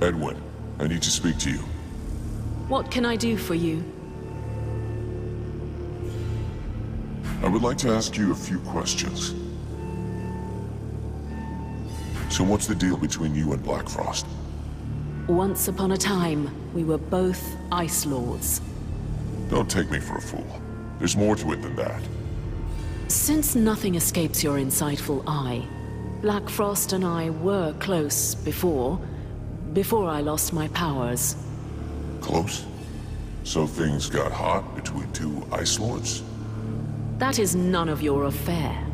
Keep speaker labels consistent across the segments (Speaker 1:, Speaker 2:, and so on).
Speaker 1: Edwin, I need to speak to you.
Speaker 2: What can I do for you?
Speaker 1: I would like to ask you a few questions. So what's the deal between you and Black Frost?
Speaker 2: Once upon a time, we were both Ice Lords.
Speaker 1: Don't take me for a fool. There's more to it than that.
Speaker 2: Since nothing escapes your insightful eye, Black Frost and I were close before I lost my powers.
Speaker 1: Close? So things got hot between two Ice Lords?
Speaker 2: That is none of your affair.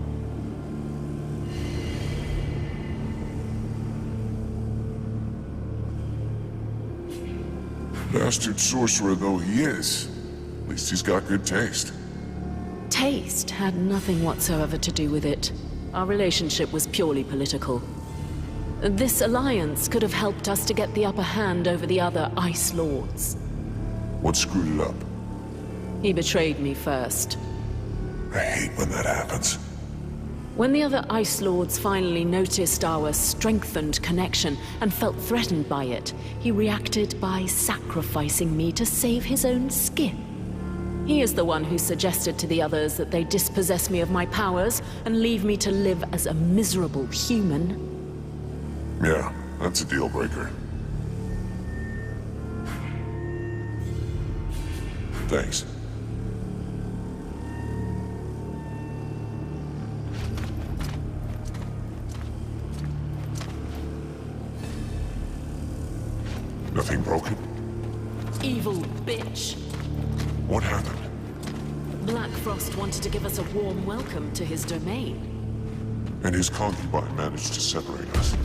Speaker 1: Bastard sorcerer though he is, at least he's got good taste.
Speaker 2: Taste had nothing whatsoever to do with it. Our relationship was purely political. This alliance could have helped us to get the upper hand over the other Ice Lords.
Speaker 1: What screwed it up?
Speaker 2: He betrayed me first.
Speaker 1: I hate when that happens.
Speaker 2: When the other Ice Lords finally noticed our strengthened connection and felt threatened by it, he reacted by sacrificing me to save his own skin. He is the one who suggested to the others that they dispossess me of my powers and leave me to live as a miserable human.
Speaker 1: Yeah, that's a deal breaker. Thanks. Nothing broken?
Speaker 2: Evil bitch.
Speaker 1: What happened?
Speaker 2: Black Frost wanted to give us a warm welcome to his domain.
Speaker 1: And his concubine managed to separate us.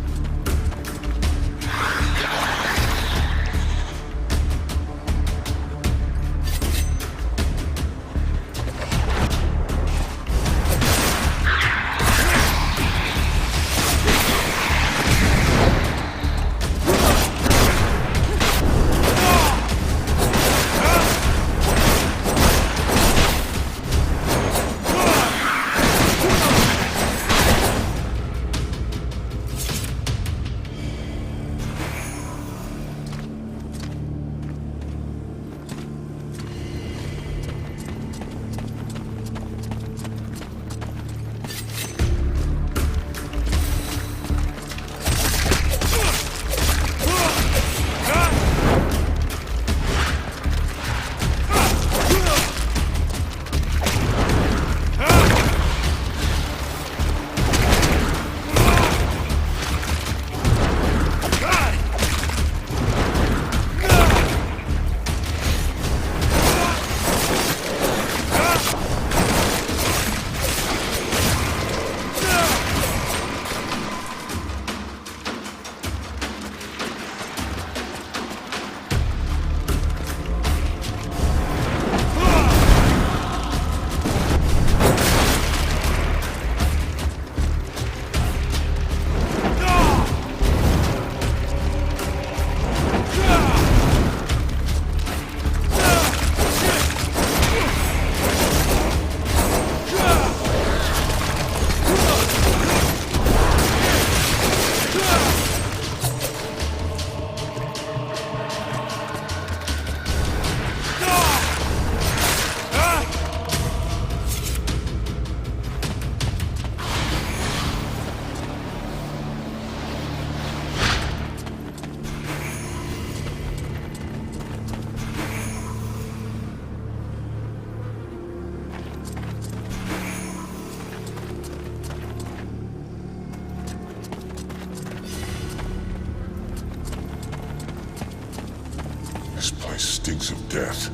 Speaker 1: Stinks of death.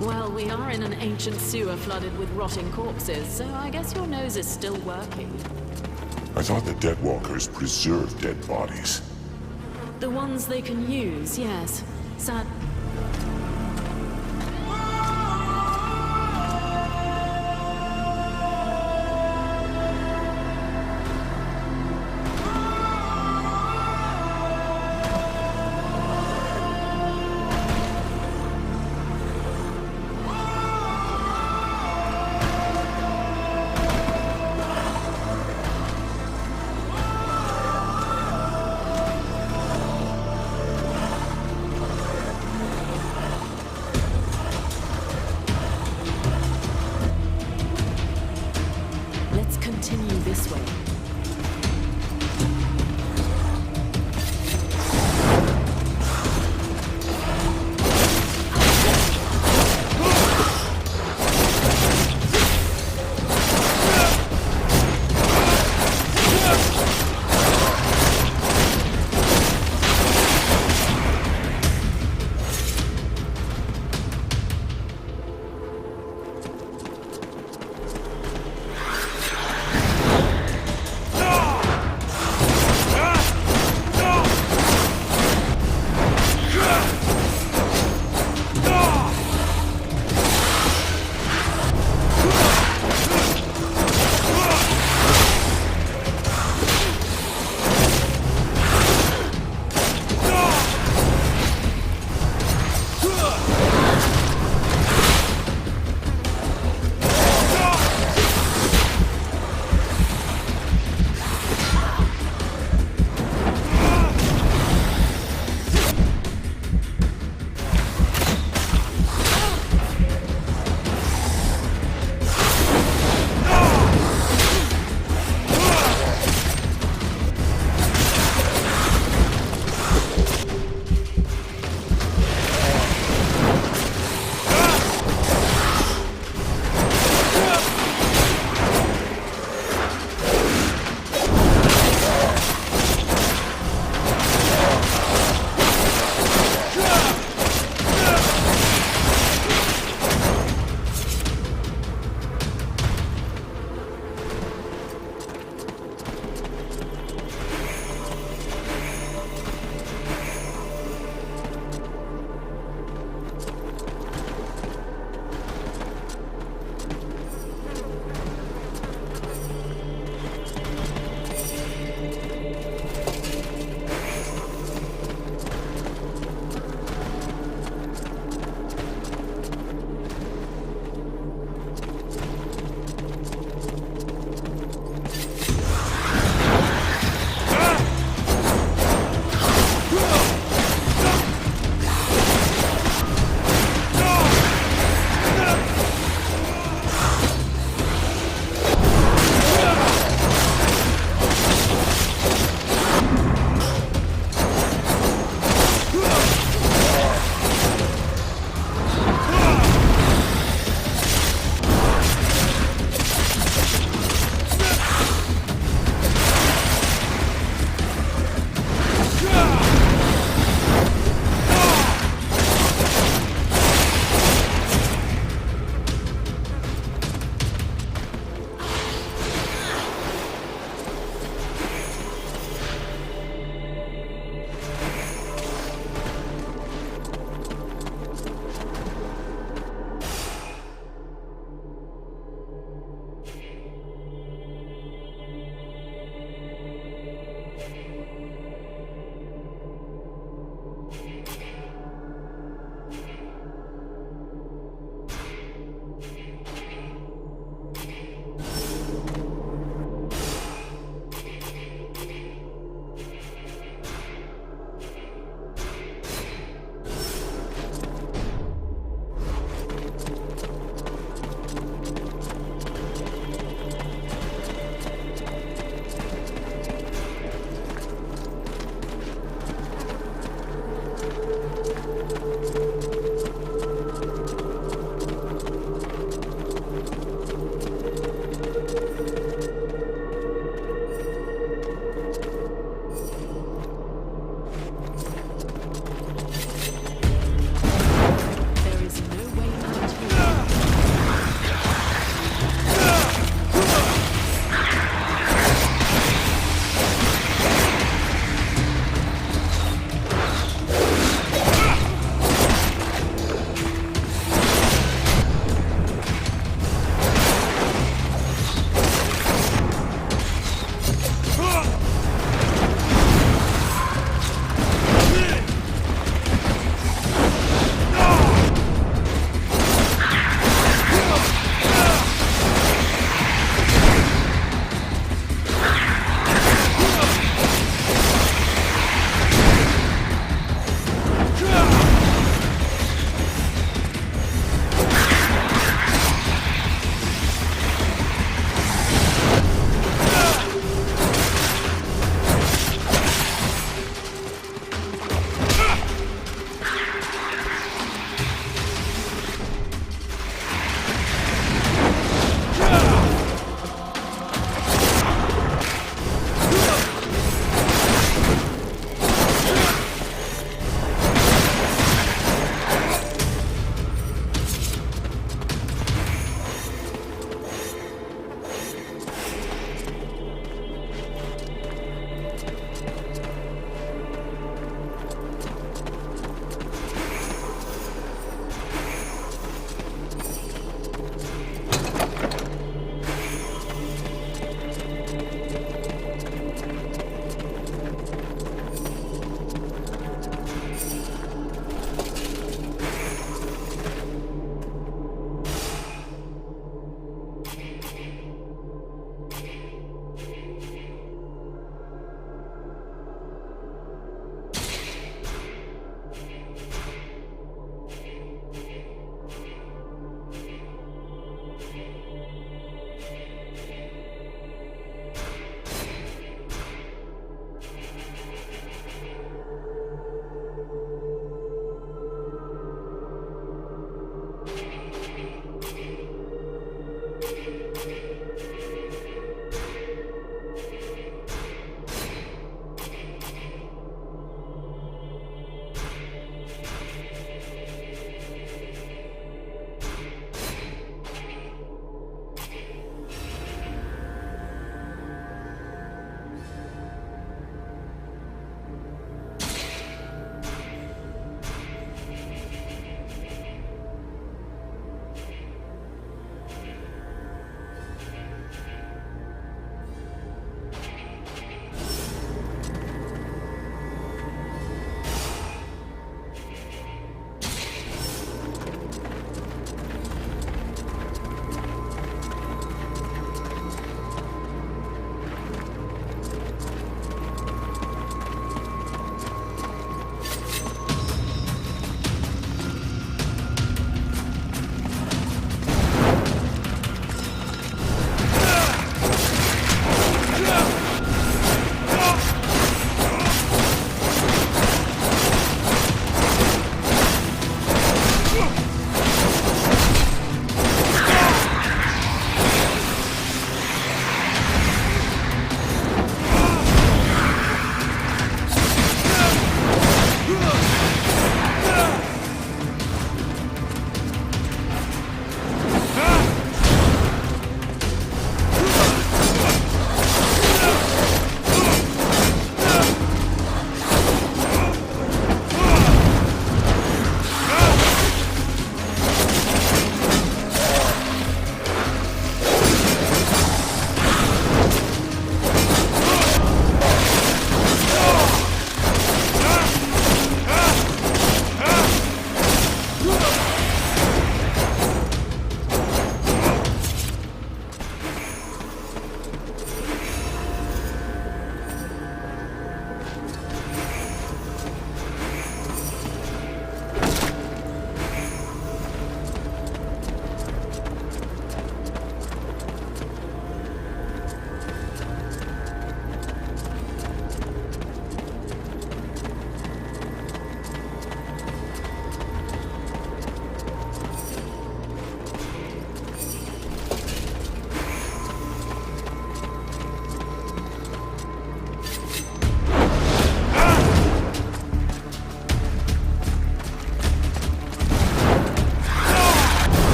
Speaker 2: Well, we are in an ancient sewer flooded with rotting corpses, so I guess your nose is still working.
Speaker 1: I thought the Deadwalkers preserved dead bodies.
Speaker 2: The ones they can use, yes. Sad. continue this way.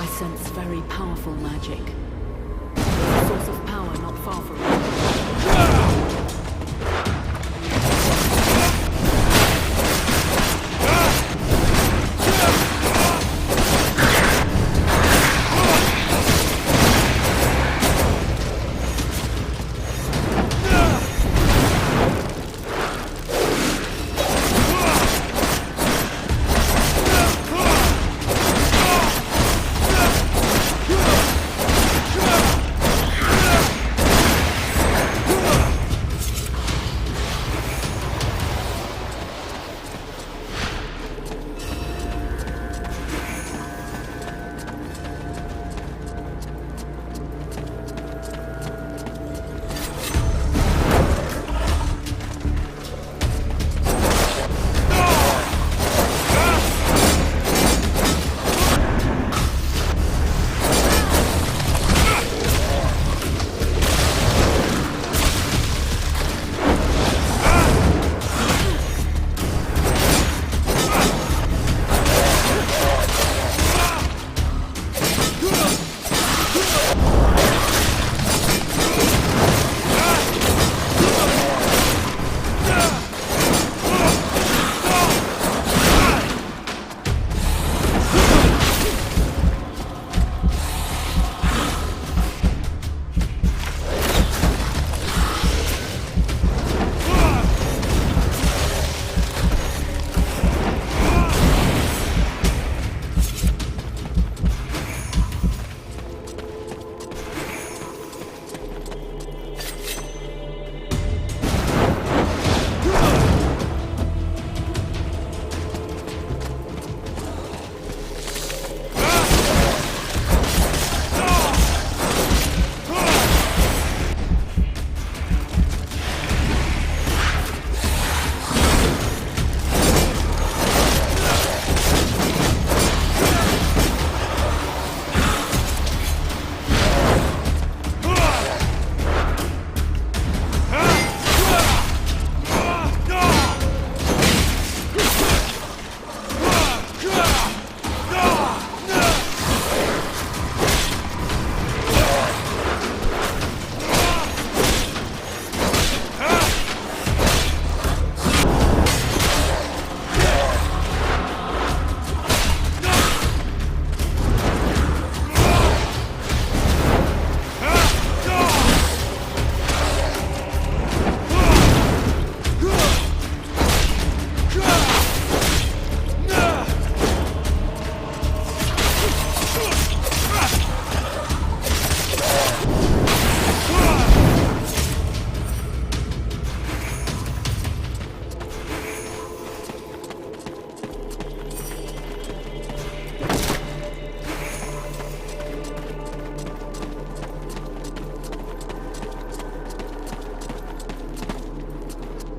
Speaker 2: I sense very powerful magic. There's a source of power not far from me.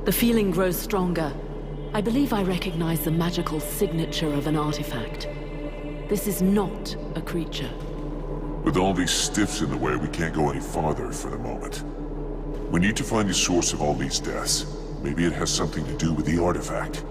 Speaker 2: The feeling grows stronger. I believe I recognize the magical signature of an artifact. This is not a creature.
Speaker 1: With all these stiffs in the way, we can't go any farther for the moment. We need to find the source of all these deaths. Maybe it has something to do with the artifact.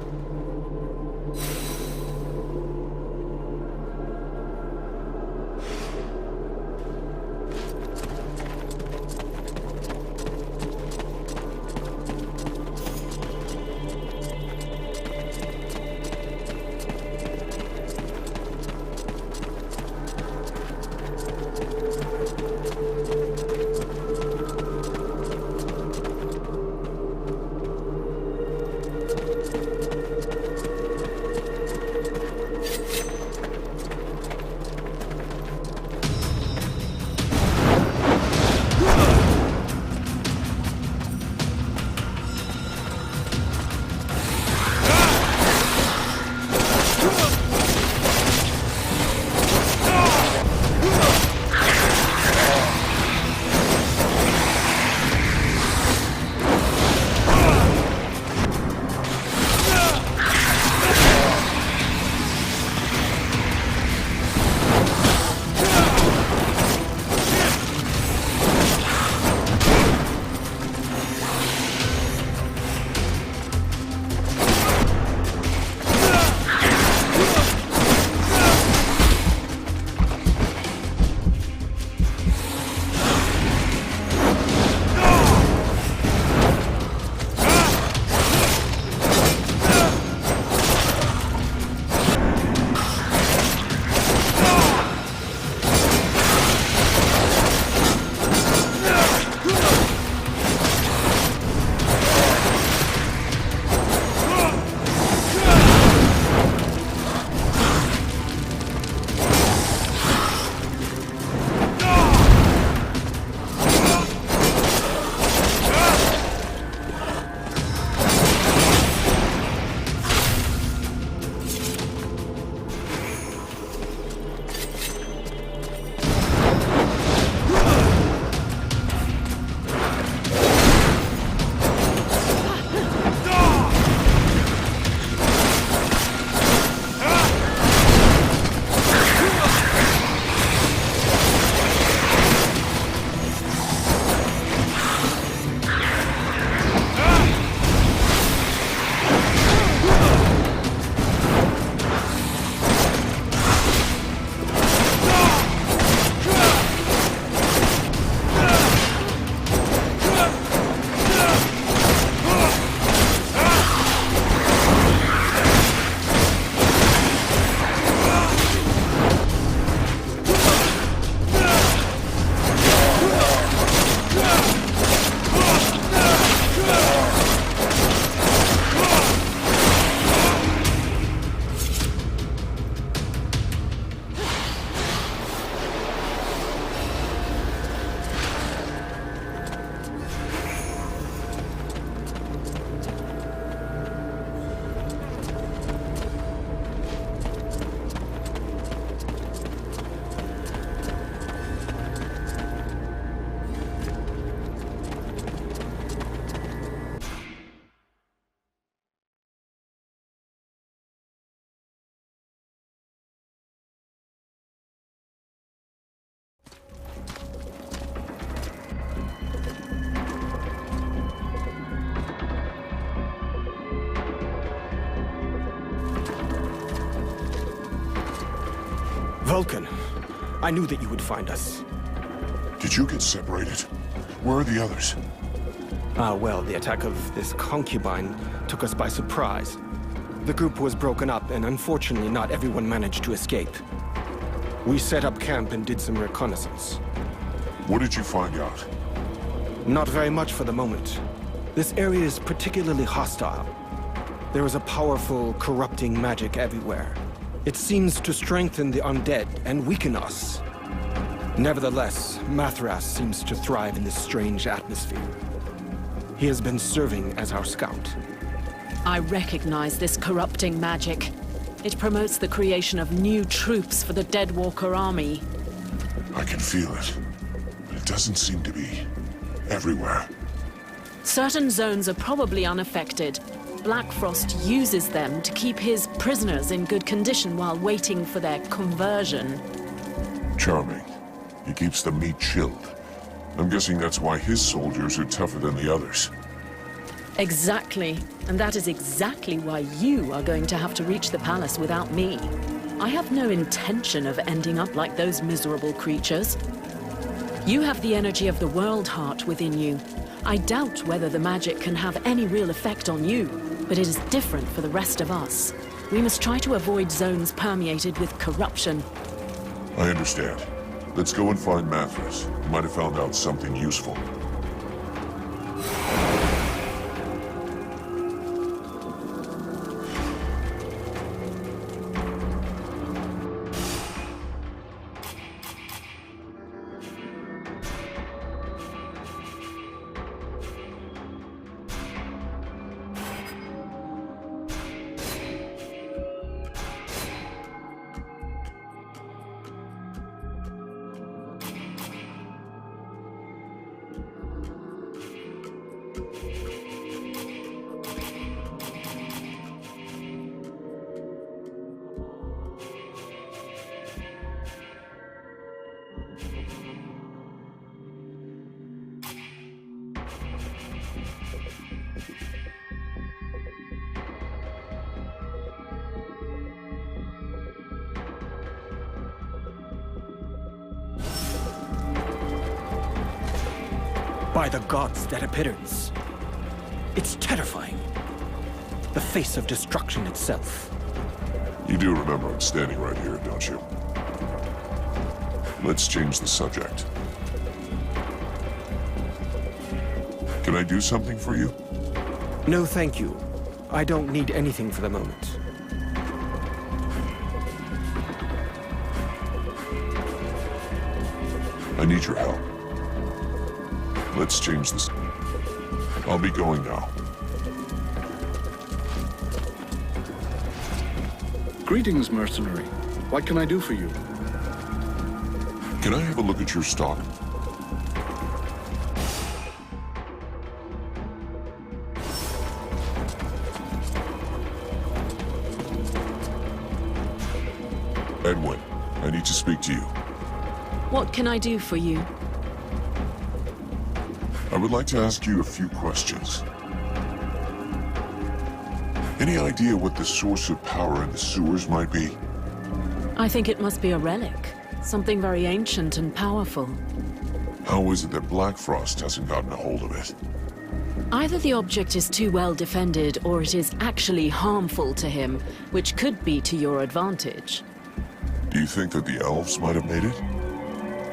Speaker 3: Vulcan, I knew that you would find us.
Speaker 1: Did you get separated? Where are the others?
Speaker 3: Well, the attack of this concubine took us by surprise. The group was broken up, and unfortunately not everyone managed to escape. We set up camp and did some reconnaissance.
Speaker 1: What did you find out?
Speaker 3: Not very much for the moment. This area is particularly hostile. There is a powerful, corrupting magic everywhere. It seems to strengthen the undead and weaken us. Nevertheless, Mathras seems to thrive in this strange atmosphere. He has been serving as our scout.
Speaker 2: I recognize this corrupting magic. It promotes the creation of new troops for the Deadwalker army.
Speaker 1: I can feel it, but it doesn't seem to be everywhere.
Speaker 2: Certain zones are probably unaffected. Black Frost uses them to keep his prisoners in good condition while waiting for their conversion.
Speaker 1: Charming. He keeps the meat chilled. I'm guessing that's why his soldiers are tougher than the others.
Speaker 2: Exactly. And that is exactly why you are going to have to reach the palace without me. I have no intention of ending up like those miserable creatures. You have the energy of the World Heart within you. I doubt whether the magic can have any real effect on you, but it is different for the rest of us. We must try to avoid zones permeated with corruption.
Speaker 1: I understand. Let's go and find Mathras. He might have found out something useful.
Speaker 3: By the gods that appearance. It's terrifying. The face of destruction itself.
Speaker 1: You do remember I'm standing right here, don't you? Let's change the subject. Can I do something for you?
Speaker 3: No, thank you. I don't need anything for the moment.
Speaker 1: I need your help. Let's change this. I'll be going now.
Speaker 4: Greetings, mercenary. What can I do for you?
Speaker 1: Can I have a look at your stock? Edwin, I need to speak to you.
Speaker 2: What can I do for you?
Speaker 1: I would like to ask you a few questions. Any idea what the source of power in the sewers might be?
Speaker 2: I think it must be a relic. Something very ancient and powerful.
Speaker 1: How is it that Black Frost hasn't gotten a hold of it?
Speaker 2: Either the object is too well defended, or it is actually harmful to him, which could be to your advantage.
Speaker 1: Do you think that the elves might have made it?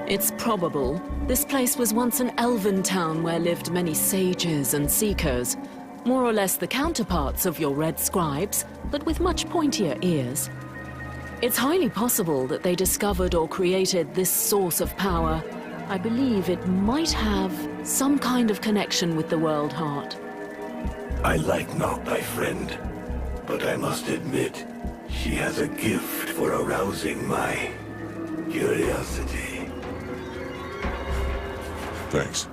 Speaker 2: It's probable. This place was once an elven town where lived many sages and seekers. More or less the counterparts of your red scribes, but with much pointier ears. It's highly possible that they discovered or created this source of power. I believe it might have some kind of connection with the World Heart.
Speaker 5: I like not thy friend, but I must admit, she has a gift for arousing my curiosity.
Speaker 1: Thanks.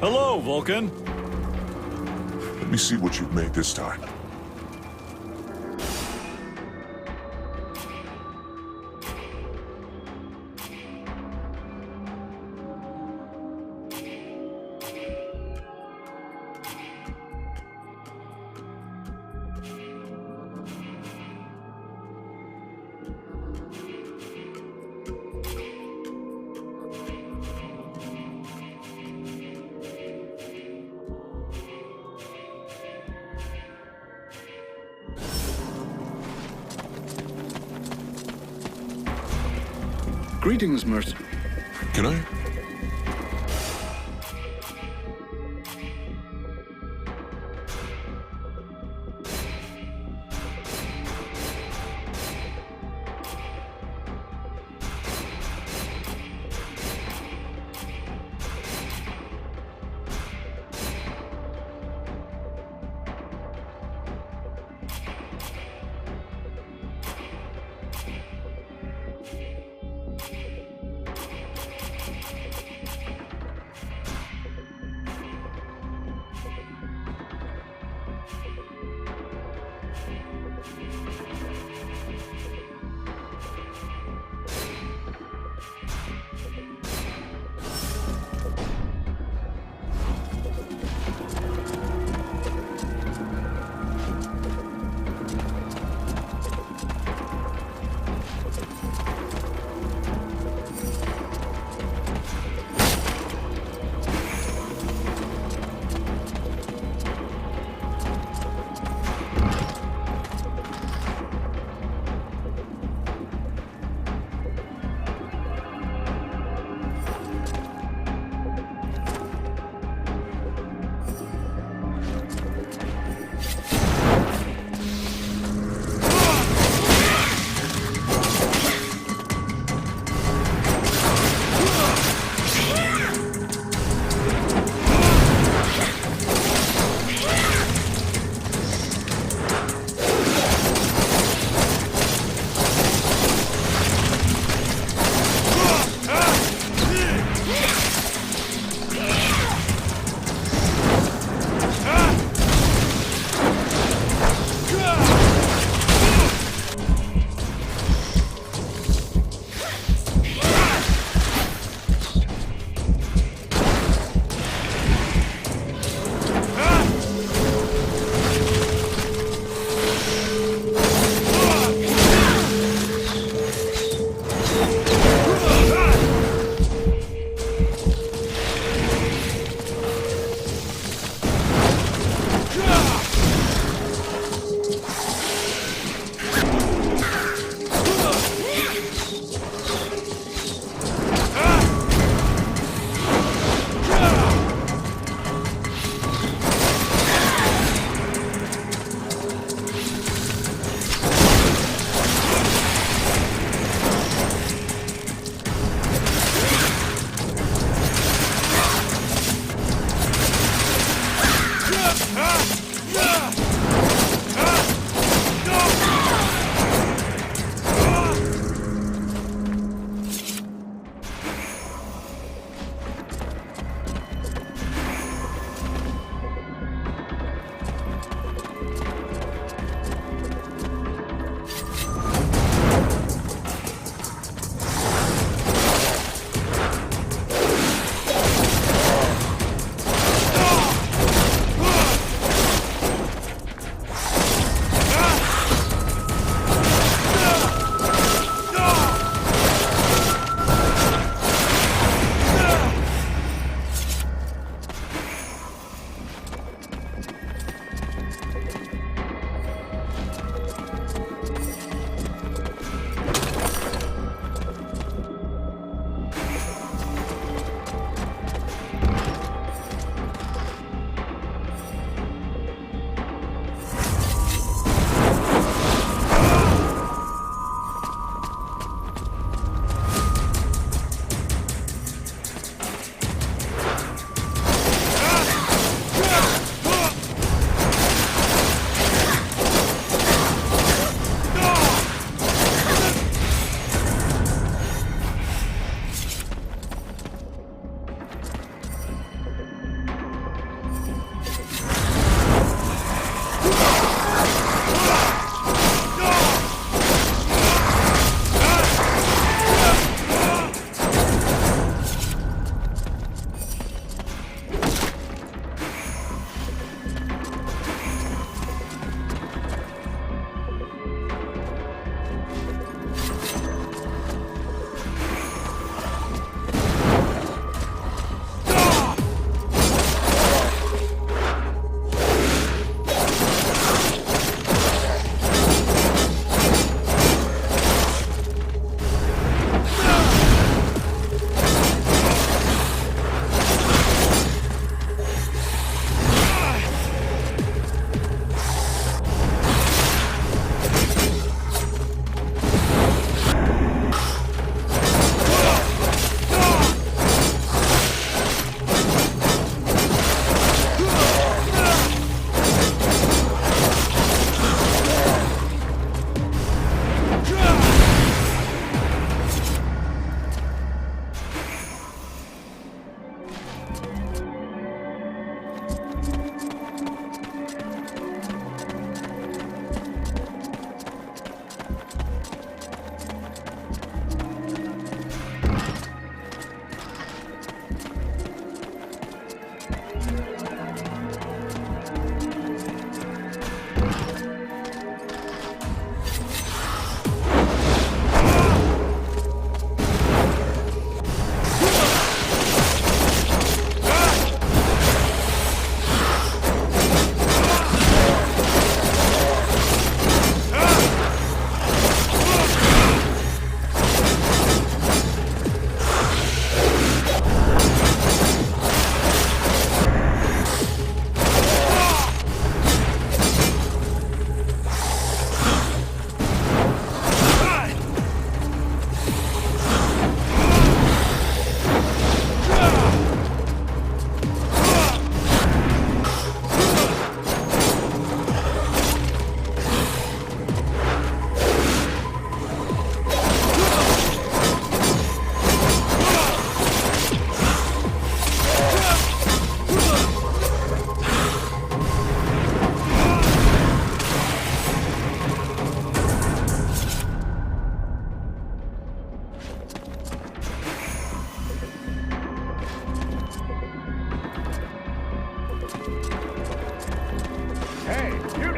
Speaker 6: Hello, Vulcan.
Speaker 1: Let me see what you've made this time.
Speaker 4: Greetings, mercenary.
Speaker 1: Can I?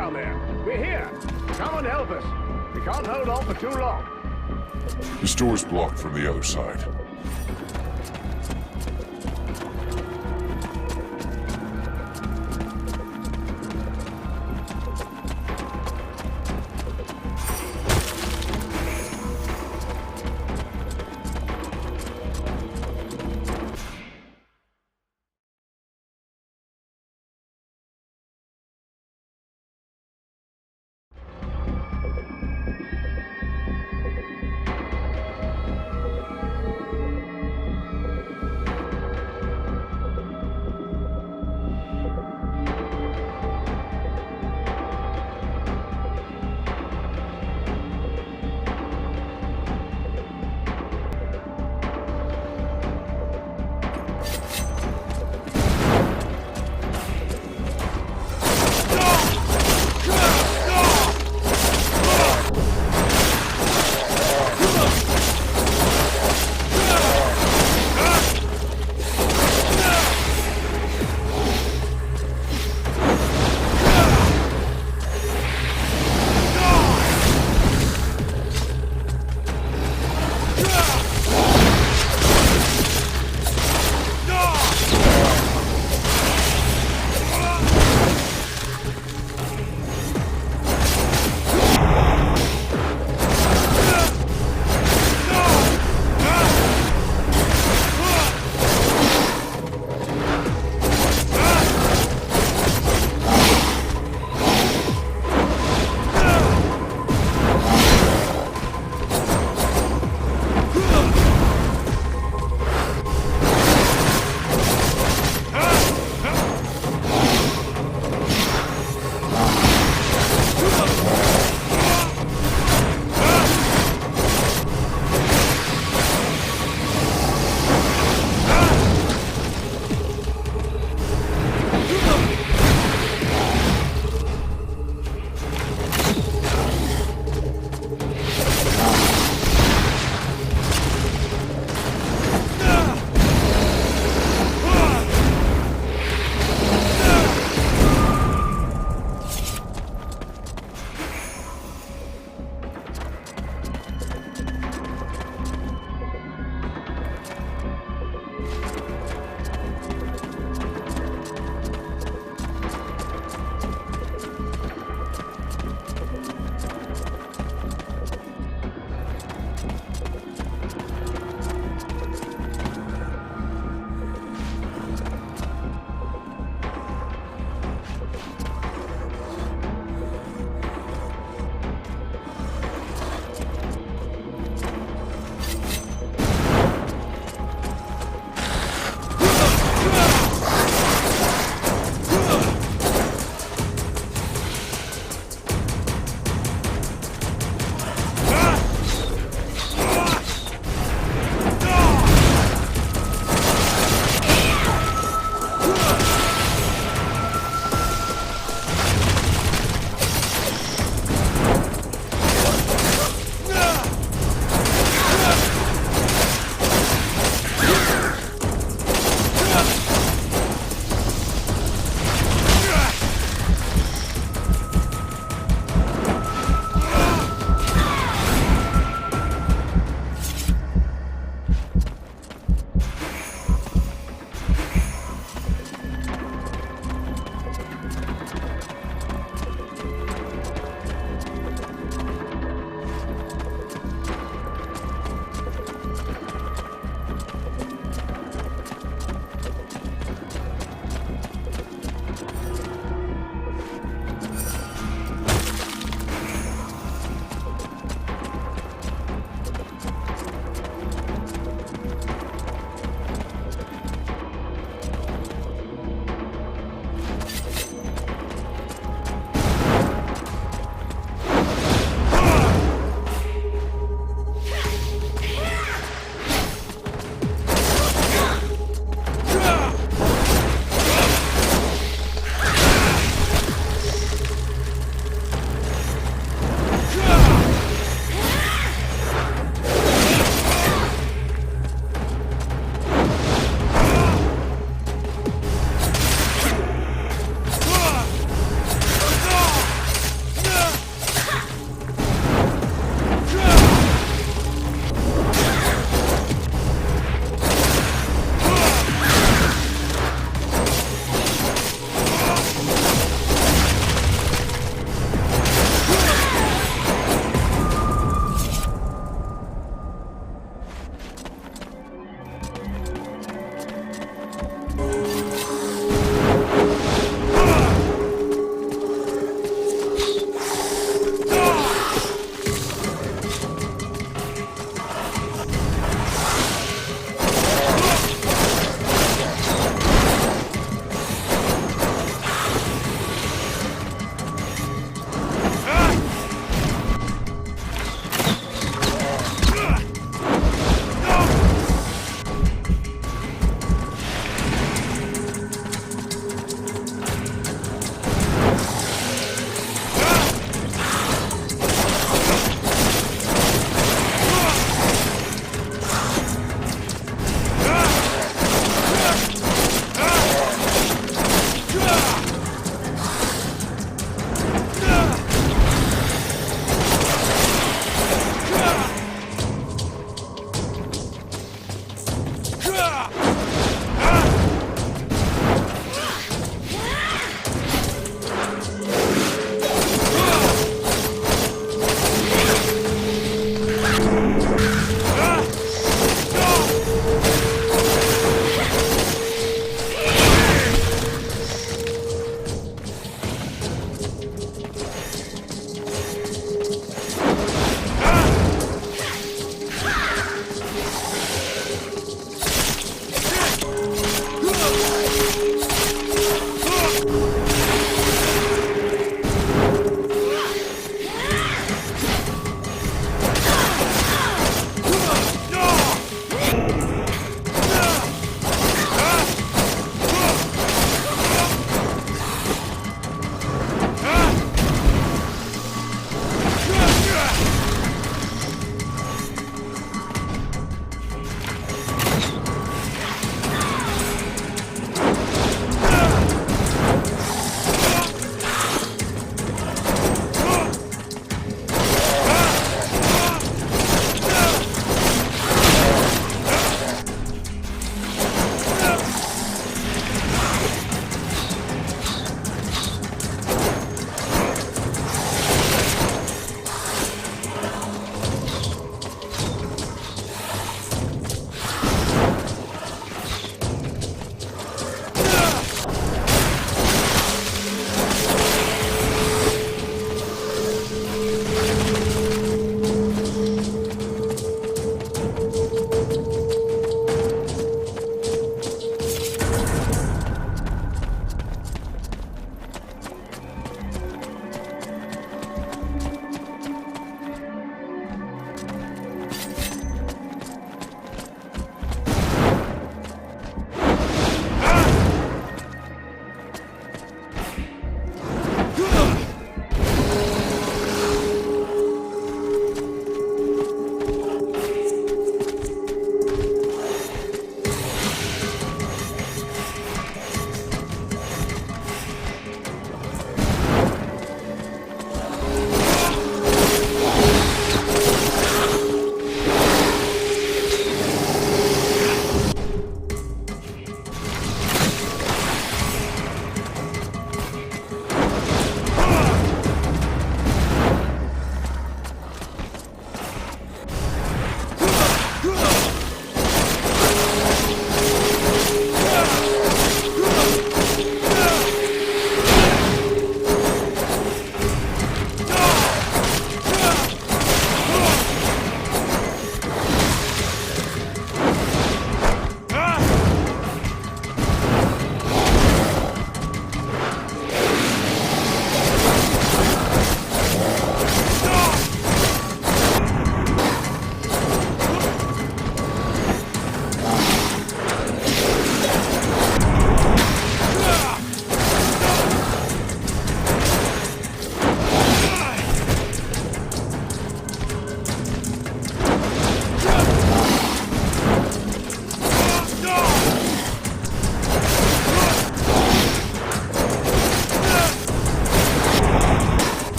Speaker 7: down there. We're here. Come and help us. We can't hold on for too long.
Speaker 1: This door's blocked from the other side.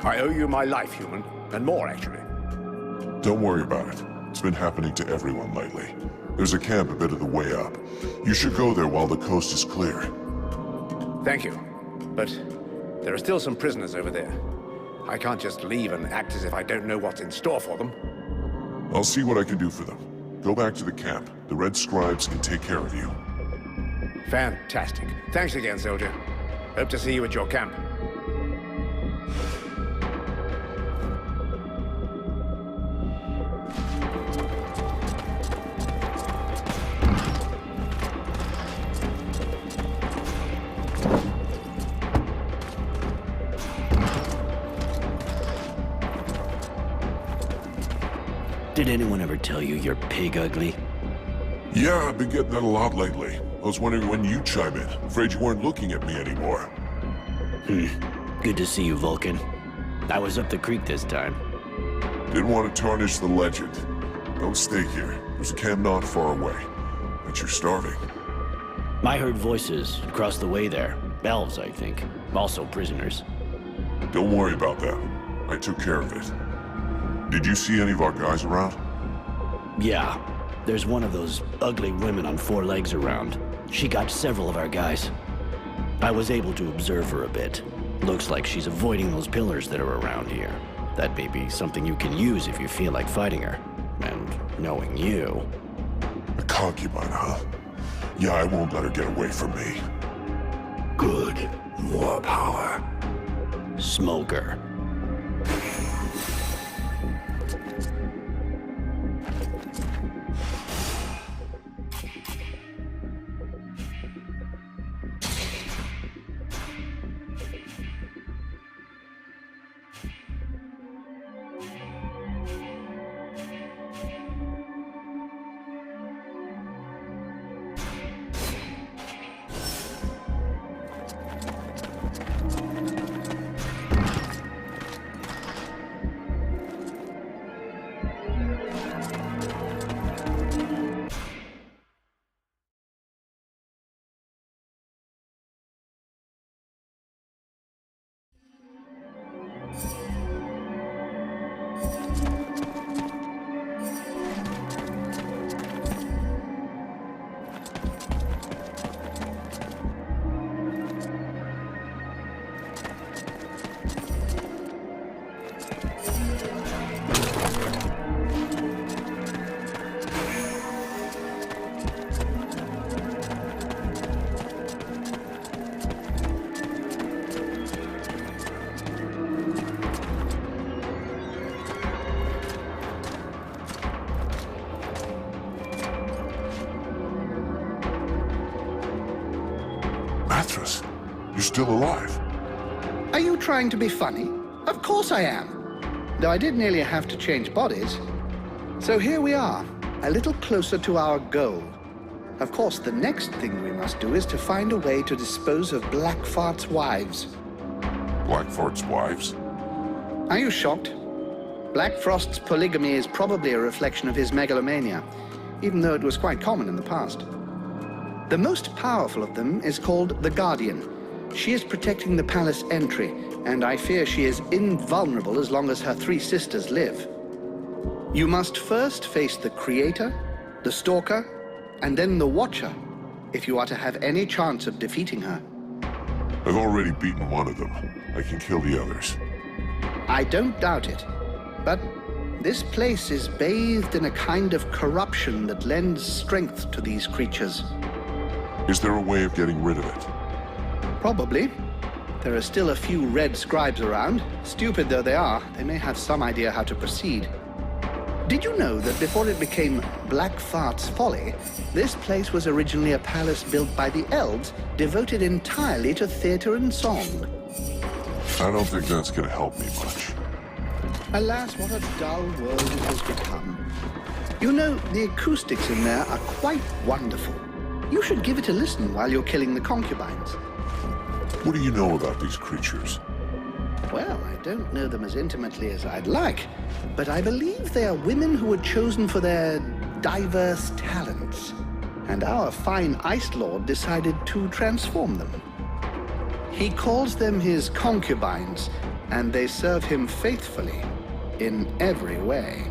Speaker 7: I owe you my life, human. And more, actually.
Speaker 1: Don't worry about it. It's been happening to everyone lately. There's a camp a bit of the way up. You should go there while the coast is clear.
Speaker 7: Thank you. But there are still some prisoners over there. I can't just leave and act as if I don't know what's in store for them.
Speaker 1: I'll see what I can do for them. Go back to the camp. The Red Scribes can take care of you.
Speaker 7: Fantastic. Thanks again, soldier. Hope to see you at your camp.
Speaker 8: Did anyone ever tell you you're pig ugly?
Speaker 1: Yeah, I've been getting that a lot lately. I was wondering when you'd chime in. Afraid you weren't looking at me anymore.
Speaker 8: Good to see you, Vulcan. I was up the creek this time.
Speaker 1: Didn't want to tarnish the legend. Don't stay here. There's a camp not far away. But you're starving.
Speaker 8: I heard voices across the way there. Elves, I think. Also prisoners.
Speaker 1: Don't worry about that. I took care of it. Did you see any of our guys around?
Speaker 8: Yeah. There's one of those ugly women on 4 legs around. She got several of our guys. I was able to observe her a bit. Looks like she's avoiding those pillars that are around here. That may be something you can use if you feel like fighting her. And knowing you...
Speaker 1: A concubine, huh? Yeah, I won't let her get away from me.
Speaker 5: Good. More power.
Speaker 8: Smoker.
Speaker 1: You're still alive.
Speaker 9: Are you trying to be funny? Of course I am. Though I did nearly have to change bodies. So here we are, a little closer to our goal. Of course, the next thing we must do is to find a way to dispose of Blackfart's wives.
Speaker 1: Blackfart's wives?
Speaker 9: Are you shocked? Blackfrost's polygamy is probably a reflection of his megalomania, even though it was quite common in the past. The most powerful of them is called the Guardian. She is protecting the palace entry, and I fear she is invulnerable as long as her 3 sisters live. You must first face the Creator, the Stalker, and then the Watcher, if you are to have any chance of defeating her.
Speaker 1: I've already beaten one of them. I can kill the others.
Speaker 9: I don't doubt it, but this place is bathed in a kind of corruption that lends strength to these creatures.
Speaker 1: Is there a way of getting rid of it?
Speaker 9: Probably, There are still a few red scribes around. Stupid though they are, they may have some idea how to proceed. Did you know that before it became Black Fart's Folly, this place was originally a palace built by the elves, devoted entirely to theater and song?
Speaker 1: I don't think that's gonna help me much.
Speaker 9: Alas, what a dull world it has become. You know, the acoustics in there are quite wonderful. You should give it a listen while you're killing the concubines.
Speaker 1: What do you know about these creatures?
Speaker 9: Well, I don't know them as intimately as I'd like, but I believe they are women who were chosen for their diverse talents. And our fine Ice Lord decided to transform them. He calls them his concubines, and they serve him faithfully in every way.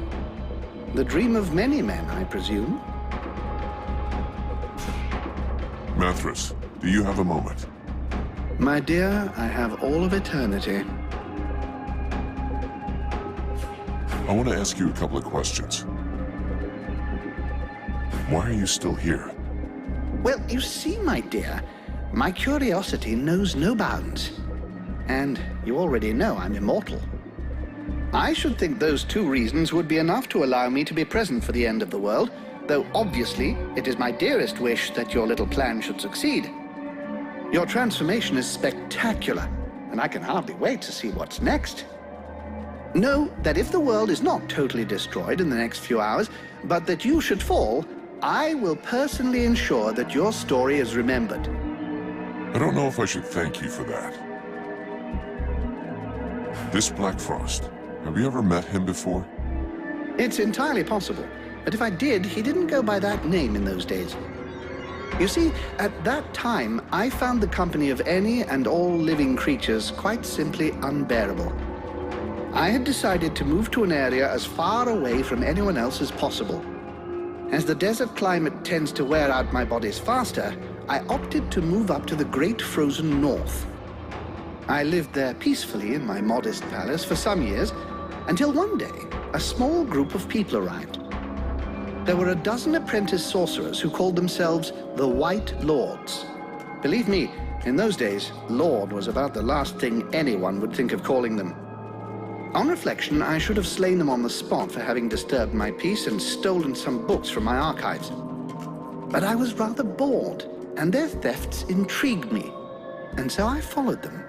Speaker 9: The dream of many men, I presume.
Speaker 1: Mithras, do you have a moment?
Speaker 9: My dear, I have all of eternity.
Speaker 1: I want to ask you a couple of questions. Why are you still here?
Speaker 9: Well, you see, my dear, my curiosity knows no bounds. And you already know I'm immortal. I should think those two reasons would be enough to allow me to be present for the end of the world, though obviously it is my dearest wish that your little plan should succeed. Your transformation is spectacular, and I can hardly wait to see what's next. Know that if the world is not totally destroyed in the next few hours, but that you should fall, I will personally ensure that your story is remembered.
Speaker 1: I don't know if I should thank you for that. This Black Frost, have you ever met him before?
Speaker 9: It's entirely possible, but if I did, he didn't go by that name in those days. You see, at that time, I found the company of any and all living creatures quite simply unbearable. I had decided to move to an area as far away from anyone else as possible. As the desert climate tends to wear out my bodies faster, I opted to move up to the great frozen north. I lived there peacefully in my modest palace for some years, until one day, a small group of people arrived. There were a dozen apprentice sorcerers who called themselves the White Lords. Believe me, in those days, Lord was about the last thing anyone would think of calling them. On reflection, I should have slain them on the spot for having disturbed my peace and stolen some books from my archives. But I was rather bored, and their thefts intrigued me, and so I followed them.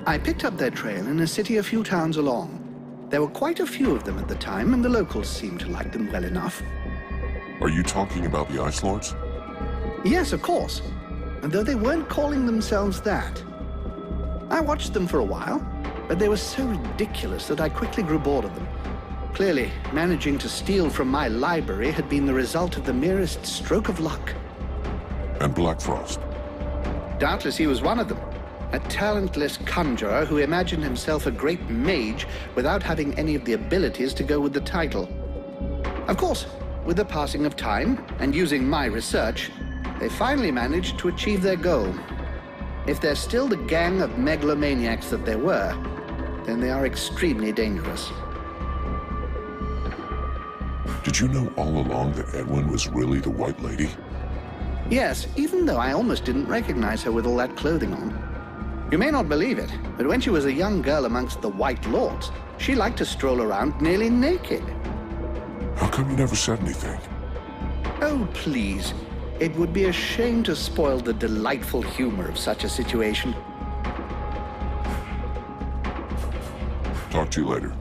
Speaker 9: I picked up their trail in a city a few towns along. There were quite a few of them at the time, and the locals seemed to like them well enough.
Speaker 1: Are you talking about the Ice Lords?
Speaker 9: Yes, of course, and though they weren't calling themselves that. I watched them for a while, but they were so ridiculous that I quickly grew bored of them. Clearly, managing to steal from my library had been the result of the merest stroke of luck.
Speaker 1: And Black Frost?
Speaker 9: Doubtless he was one of them. A talentless conjurer who imagined himself a great mage without having any of the abilities to go with the title. Of course, with the passing of time and using my research, they finally managed to achieve their goal. If they're still the gang of megalomaniacs that they were, then they are extremely dangerous.
Speaker 1: Did you know all along that Edwin was really the White Lady?
Speaker 9: Yes, even though I almost didn't recognize her with all that clothing on. You may not believe it, but when she was a young girl amongst the White Lords, she liked to stroll around nearly naked.
Speaker 1: How come you never said anything?
Speaker 9: Oh, please. It would be a shame to spoil the delightful humor of such a situation.
Speaker 1: Talk to you later.